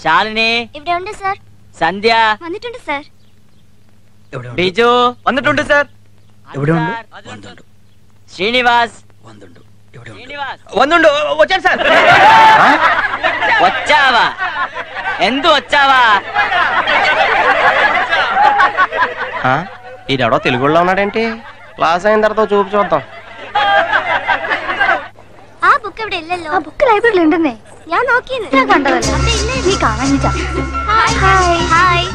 ശാലിനി ഇവിടെ ഉണ്ട് സർ. സന്ധ്യ വന്നിട്ടുണ്ട് സർ. ബിജു വന്നിട്ടുണ്ട് സർ. ശ്രീനിവാസ് വന്നുണ്ട് వచ్చాను సార్. వచ్చావా? ఎందు వచ్చావా? ఈడెవడో తెలుగులో ఉన్నాడేంటి? క్లాస్ అయిన తర్వాత చూద్దాం. ആ ബുക്ക് ഇവിടെ ഇല്ലല്ലോ. ആ ബുക്ക് ലൈബ്രറിയിൽ ഉണ്ടെന്നേ. ഞാൻ നോക്കിയെന്ന്. ഞാൻ കണ്ടതല്ലേ. നീ കാണാനില്ല. Hi hi.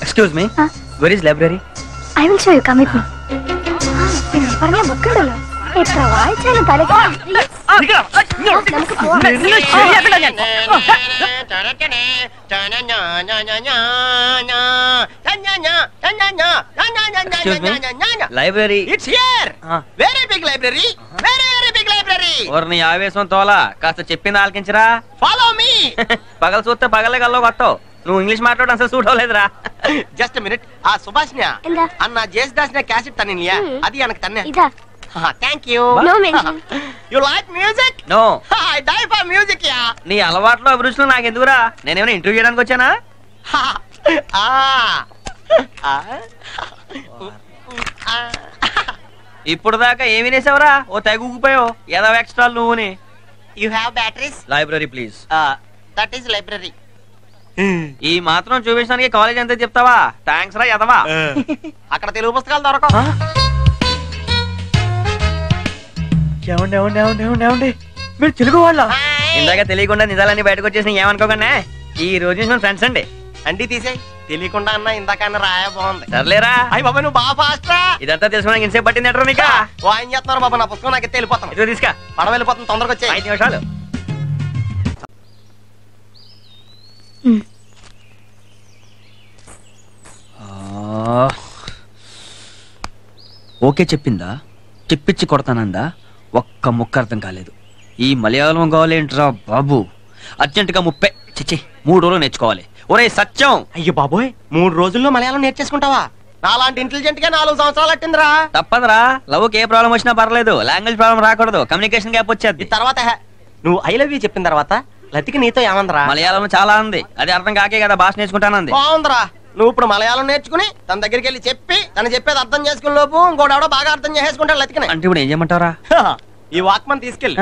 Excuse me, where is library? I will show you. Come with me. പറഞ്ഞ ബുക്ക് ഉണ്ടല്ലോ. എത്ര വായിച്ചാലും തലക്ക് നമുക്ക് പോവാം. Library it's here. Very big library, very big library. నీ ఆవేశం తోలా కాస్త చెప్పింది ఆలకించరా. Follow me. పగల చూస్తే పగలే గల్లో కొట్టవు. నువ్వు ఇంగ్లీష్ మాట్లాడడం అసలు సూట్ అవ్వలేదురా. Just minute. ఆ సుభాష్నియా అన్న జేసుదాస్ క్యాసెట్ తన్నియా, అది எனக்கு తన్నే. ఇదా. Thank you. No mention. You like music? No. I die for music yeah. నీ అలవాట్లో అభిరుచులు నాకు ఎందుకురా? నేనేమైనా ఇంటర్వ్యూ చేయడానికి వచ్చానా? ఇప్పుడు దాకా ఏమి నేసావురా? ఓ తెగుపోయావు ఏదో ఎక్స్ట్రా నువ్వుని. You have batteries? Library please. That is library. ఈ మాత్రం చూపించడానికి కాలేజ్ అంతా చెప్తావా? థ్యాంక్స్ రా ఎదవా. అక్కడ తెలుగు పుస్తకాలు దొరకవు. మీరు తెలుగు వాళ్ళ? ఇందాక తెలియకుండా నిజాలన్నీ బయటకు వచ్చేసి ఏమనుకోకుండా ఈ రోజు నుంచి ఫ్రెండ్స్ అండి. అండి తీసేయ్. తెలియకుండా అన్న ఇందాకన్నా రాయ బాగుంది. సర్లేరా. అయ్యి బాబా నువ్వు బాగా ఫాస్ట్ రా. ఇదంతా తెలుసుకోవడానికి ఇంతసేపు పట్టింది ఎట్రా నీకా? ఓ ఆయన చేస్తున్నారు బాబా, నా పుస్తకం నాకు వెళ్ళిపోతాను. ఇదో తీసుకా. పడవ వెళ్ళిపోతాను, తొందరగా వచ్చే 5 నిమిషాలు. ఓకే చెప్పిందా? చెప్పించి కొడతానందా? ఒక్క ముక్క అర్థం కాలేదు. ఈ మలయాళం కావాలేంట్రా బాబు? అర్జెంటుగా 3 రోజులు నేర్చుకోవాలి. ఒరే సత్యం. అయ్యో బాబోయ్, 3 రోజుల్లో మలయాళం నేర్చేసుకుంటావా? నాలాంటి ఇంటెలిజెంట్ గా 4 సంవత్సరాలు పట్టిందిరా. తప్పదురా. లవ్కి ఏ ప్రాబ్లం వచ్చినా పర్లేదు, లాంగ్వేజ్ ప్రాబ్లం రాకూడదు. కమ్యూనికేషన్ గ్యాప్ వచ్చేది. తర్వాత నువ్వు ఐ లవ్ యూ చెప్పిన తర్వాత లతికి నీతో ఏమందరా? మలయాళం చాలా ఉంది, అది అర్థం కాకే కదా భాష నేర్చుకుంటానంది. బాగుందిరా. నువ్వు ఇప్పుడు మలయాళం నేర్చుకుని తన దగ్గరికి వెళ్ళి చెప్పి తను చెప్పేది అర్థం చేసుకునే లోపు ఇంకోటి బాగా అర్థం చేసేసుకుంటాడు లతికిని. అంటే ఇప్పుడు ఏం చేయమంటారా? ఈ వాక్మన్ తీసుకెళ్ళి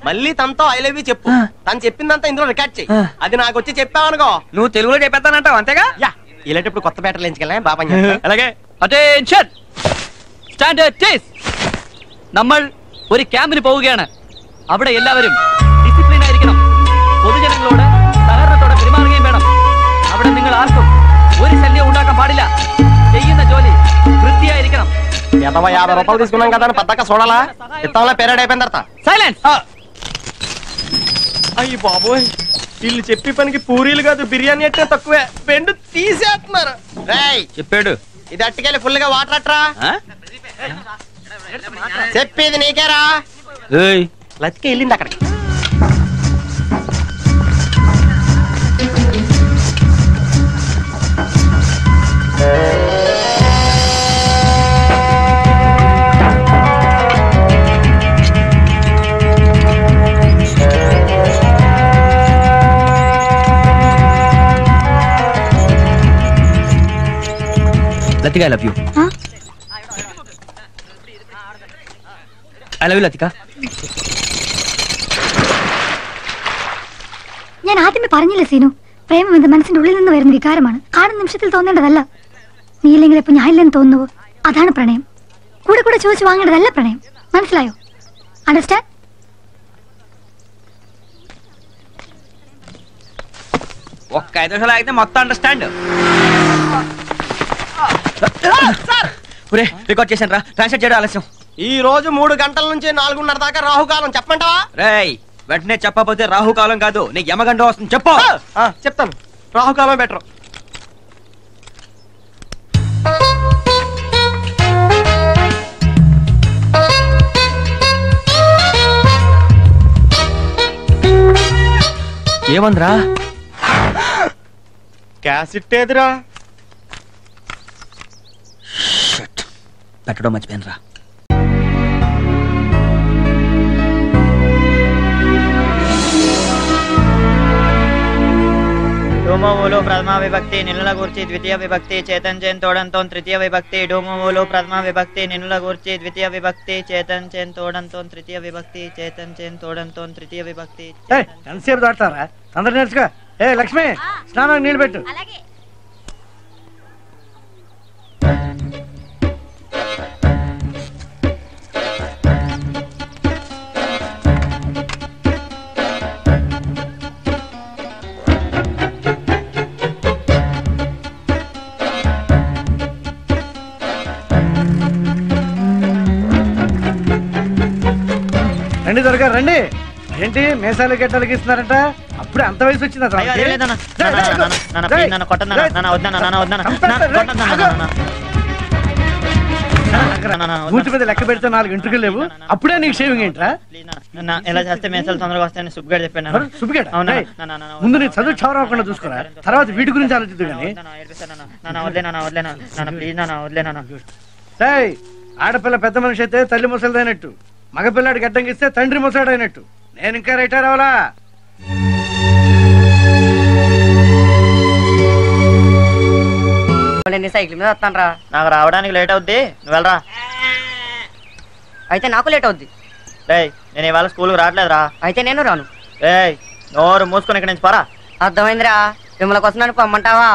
మళ్ళీ తనతో ఐ లవ్ యూ చెప్పు. తను చెప్పిందంతా ఇందులో రికార్డ్ చెయ్యి. అది నాకు వచ్చి చెప్పావనుకో నువ్వు తెలుగులో చెప్పేస్తానంటావు అంతేగా? యా. ఇలాంటప్పుడు కొత్త బ్యాటర్లు ఎంచుకెళ్ళా బాబా. అలాగే. അറ്റൻഷൻ സ്റ്റാൻഡേർഡ് ടേസ്. നമ്മൾ ഒരു ക്യാമ്പിന് പോവുകയാണ്. അവിടെ എല്ലാവരും ഡിസിപ്ലിൻ ആയിരിക്കണം. പൊതുജനങ്ങളോട് സഹകരണത്തോടെ പെരുമാറുകയും വേണം. അവിടെ നിങ്ങൾ ആർക്കും ഒരു ശല്യം ഉണ്ടാക്കാൻ പാടില്ല. ചെയ്യുന്ന ജോലി വൃത്തിയായിരിക്കണം. 50 రూపాయలు తీసుకున్నాం కదా అని పద్దక చూడాలా? ఇత్తంలో పెరేడ్ అయిపోయిన తర్వాత సైలెన్స్. అయ్యి బాబోయ్, వీళ్ళు చెప్పి పనికి పూరీలు కాదు బిర్యానీ అంటే తక్కువే, బెండు తీసేస్తున్నారు. చెప్పాడు. ఇది అట్టుకెళ్ళి ఫుల్ గా వాటర్ అట్రా. చెప్పేది నీకేరా. లతికి వెళ్ళింది అక్కడికి. Lathika, I love you. I love you Lathika. ഞാൻ ആദ്യമേ പറഞ്ഞില്ലേ സീനു, പ്രേമം എന്നത് മനസ്സിന്റെ ഉള്ളിൽ നിന്ന് വരുന്ന വികാരമാണ്. കാണുന്ന നിമിഷത്തിൽ തോന്നേണ്ടതല്ല. നീ ഇല്ലെങ്കിൽ ഇപ്പൊ ഞാൻ ഇല്ലെന്ന് തോന്നുവോ? അതാണ് പ്രണയം. കൂടെ കൂടെ ചോദിച്ചു വാങ്ങേണ്ടതല്ല പ്രണയം. മനസ്സിലായോ? അണ്ടർസ്റ്റാൻഡ്? ఒక్క 5 నిమిషాలు ఆగితే మొత్తం అండర్స్టాండ్. రికార్డ్ చేశాను రా. ట్రాన్స్లేట్ చేయడం ఆలస్యం. ఈ రోజు 3 గంటల నుంచి 4:30 దాకా రాహుకాలం. చెప్పమంటావా? రేయ్, వెంటనే చెప్పకపోతే రాహుకాలం కాదు, నీకు యమగండం వస్తుంది. చెప్పు. చెప్తాను. రాహుకాలం బెటర్. ఏమందిరా? క్యాసెట్ ఏదిరా? పెట్టడం మర్చిపోయాను రా. డోమోవులు ప్రథమ విభక్తి నిన్నుల గూర్చి ద్వితీయ విభక్తి చేతన్ చేన్ తోడంతో తృతీయ విభక్తి డోమోవులు ప్రథమ విభక్తి నిన్నుల గూర్చి ద్వితీయ విభక్తి చేతన్ చేన్ తోడంతో తృతీయ విభక్తి చేతన్ చేన్ తోడంతో తృతీయ విభక్తి. ఎంతసేపు దాటారా? అందరు నేర్చుకో. లక్ష్మి స్నానానికి నీళ్ళు పెట్టు. రండి త్వరగా రండి. ఏంటి మేసాలు గెట్టాలకి ఇస్తున్నారంట? అప్పుడే అంత వయసు వచ్చిందా? మూతి మీద లెక్క పెడితే 4 ఇంటికి లేవు, అప్పుడే నీకు షేవింగ్ ఏంట్రా? ఎలా చేస్తే మేసాలు తొందరగా వస్తాయని సుబ్బుగాడు చెప్పాను. సుబ్బుగాడు ముందు నీ చదువు చవరవకుండా చూసుకోరా, తర్వాత వీటి గురించి ఆలోచిద్దు. కానీ ఆడపిల్ల పెద్ద మనిషి అయితే తల్లి ముసలిదైనట్టు, మగపిల్లాడు గడ్డంగిస్తే తండ్రి ముసలాడైనట్టు. నేను ఇంకా రిటైర్ అవలా. సైకిల్ మీద వస్తాను రా. నాకు రావడానికి లేట్ అవుద్ది, నువ్వు వెళ్ళరా. అయితే నాకు లేట్ అవుద్ది. నేను ఇవాళ స్కూల్కి రావట్లేదురా. అయితే నేను రాను. నోరు మూసుకొని ఇక్కడ నుంచి పోరా. అర్థమైందిరా. మిమ్మల్ని కోసం నన్ను పొమ్మంటావా?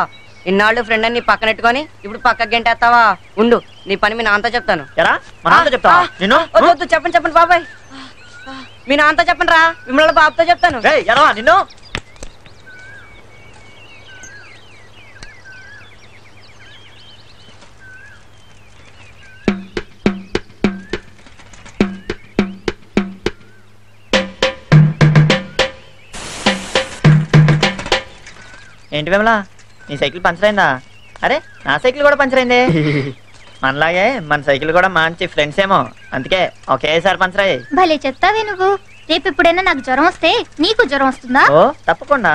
ఇన్నాళ్ళు ఫ్రెండ్ అని పక్కన పెట్టుకొని ఇప్పుడు పక్కకి గంటేస్తావా? ఉండు, నీ పని మీ నాన్నతో చెప్తాను. చెప్పండి చెప్పండి బాబాయ్, మీ నాన్నతో చెప్పండి రా. మిమ్మల్ని బాబుతో చెప్తాను. నిన్ను ఏంటి విమలా, నీ సైకిల్ పంచర్ అయిందా? అరే నా సైకిల్ కూడా పంచర్ అయింది. మనలాగే మన సైకిల్ కూడా మంచి ఫ్రెండ్స్ ఏమో, అందుకే ఒకేసారి పంచర్ అయ్యాయి. భలే చెప్తావే నువ్వు. రేపు ఎప్పుడైనా నాకు జ్వరం వస్తే నీకు జ్వరం వస్తుందా? ఓ తప్పకుండా.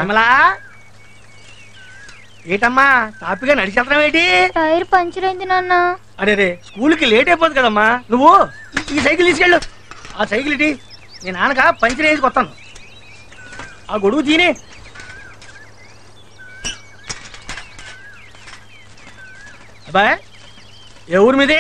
ఏటమ్మా తాపిగా నడిచేస్తాం ఏంటి? టైర్ పంచర్ అయింది నాన్న. అరే స్కూల్ కి లేట్ అయిపోతుంది కదమ్మా. నువ్వు ఈ సైకిల్ తీసుకెళ్ళు. ఆ సైకిల్ ఇటీ, నేను నాన్నక పంచర్ వేసి కొత్తాను. ఆ గొడుగు తీనే. అబ్బాయి ఏ ఊరు మీది?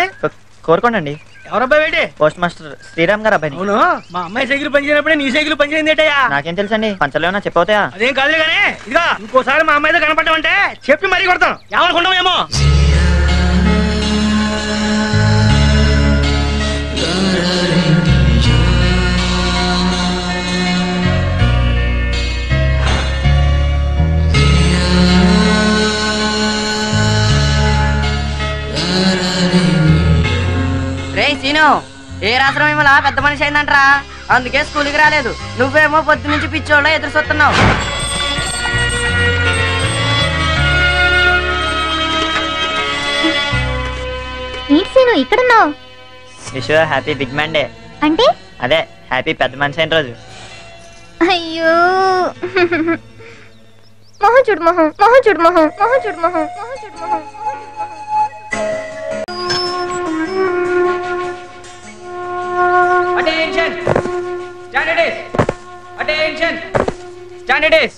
కోరుకోండి. ఎవరబ్బాయి ఏంటి? పోస్ట్ మాస్టర్ శ్రీరామ్ గారు అబ్బాయి. అవును, మా అమ్మాయి సైకిల్ పనిచేయనప్పుడే నీ సైకిల్ పనిచేయింది ఏంటయ్యా? నాకేం తెలుసండి, పంచలేమన్నా చెప్పవుతాయా? అదేం కాదులే కానీ ఇదిగా ఇంకోసారి మా అమ్మాయితో కనపడ్డామంటే చెప్పి మరీ కొడతాను. ఏమనుకుంటామేమో. సీను, ఏ రాత్రం ఏమో పెద్ద మనిషి అయిందంటరా, అందుకే స్కూల్కి రాలేదు. నువ్వేమో పొద్దు నుంచి పిచ్చోళ్ళ ఎదురు చూస్తున్నావు. సీను ఇక్కడున్నావు? Wish happy big man day. అంటే అదే హ్యాపీ పెద్ద మనిషి అయిన రోజు. అయ్యో మొహం చూడు, మొహం మొహం చూడు, మొహం మొహం చూడు, మొహం మొహం చూడు, మొహం. Attention! Standards! Attention! Standards!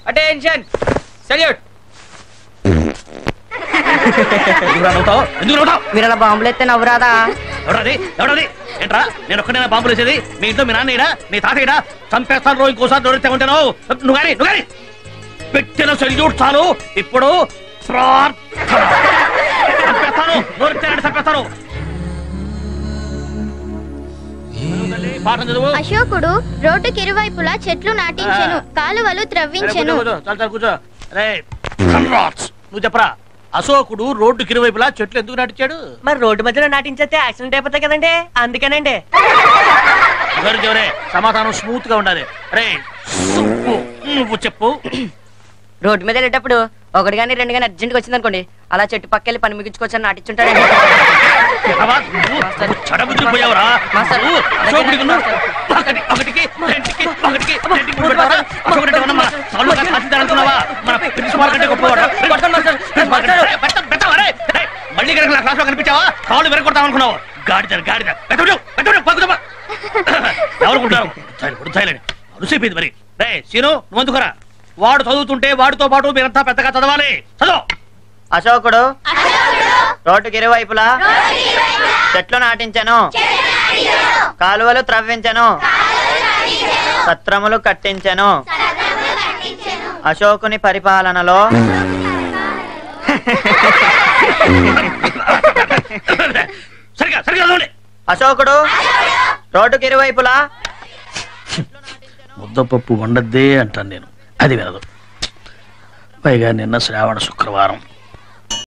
Attention! Salute! మీరు అలా బాంబులు ఎత్తే నవ్వురాదా? ఎవడది ఏంట్రా? నేను ఒక్కడైనా బాంబులు వేసేది? మీ ఇంట్లో మీ నాన్న మీ తాతయ్యడా? చంపేస్తాను రోజు ఇంకోసారి దొరికితే ఉంటాను. నువ్వు కానీ పెట్టిన సెల్యూట్ చాలు. ఇప్పుడు చంపేస్తాను, దొరికితే చంపేస్తాను. అశోకుడు రోడ్డుకి ఇరువైపులా చెట్లు నాటించెను, కాలువలు త్రవ్వించెను. నువ్వు చెప్పరా, అశోకుడు రోడ్డుకి ఇరువైపులా చెట్లు ఎందుకు నాటించాడు? మరి రోడ్డు మధ్యలో నాటించేస్తే యాక్సిడెంట్ అయిపోతాయి కదండి, అందుకేనండి. సమాధానం స్మూత్ గా ఉండాలి. నువ్వు చెప్పు. రోడ్డు మీద వెళ్ళేటప్పుడు ఒకటి కానీ రెండు కానీ అర్జెంట్గా వచ్చింది అనుకోండి, అలా చెట్టు పక్కెళ్ళి పని ముగించుకోవచ్చని నాటించుంటారండి. మళ్ళీ క్లాస్ లో కనిపించావా? కాళ్ళు వెరగొడతాం అనుకున్నావా? గాడిద గాడిద ఎవరుకుంటారు? అరుసైపోయింది మరి. రే సీను, నువ్వు అందుకురా. వాడు చదువుతుంటే వాడితో పాటు మీరంతా పెద్దగా చదవాలి. చదువు. అశోకుడు రోడ్డుకి ఇరువైపులా చెట్లు నాటించెను, కాలువలు త్రవ్వించెను, సత్రములు కట్టించెను. అశోకుని పరిపాలనలో సరిగా సరిగా చదవండి. అశోకుడు రోడ్డుకి ఇరువైపులా ముద్దపప్పు వండద్దే అంటాను నేను, అది వినదు. పైగా నిన్న శ్రావణ శుక్రవారం.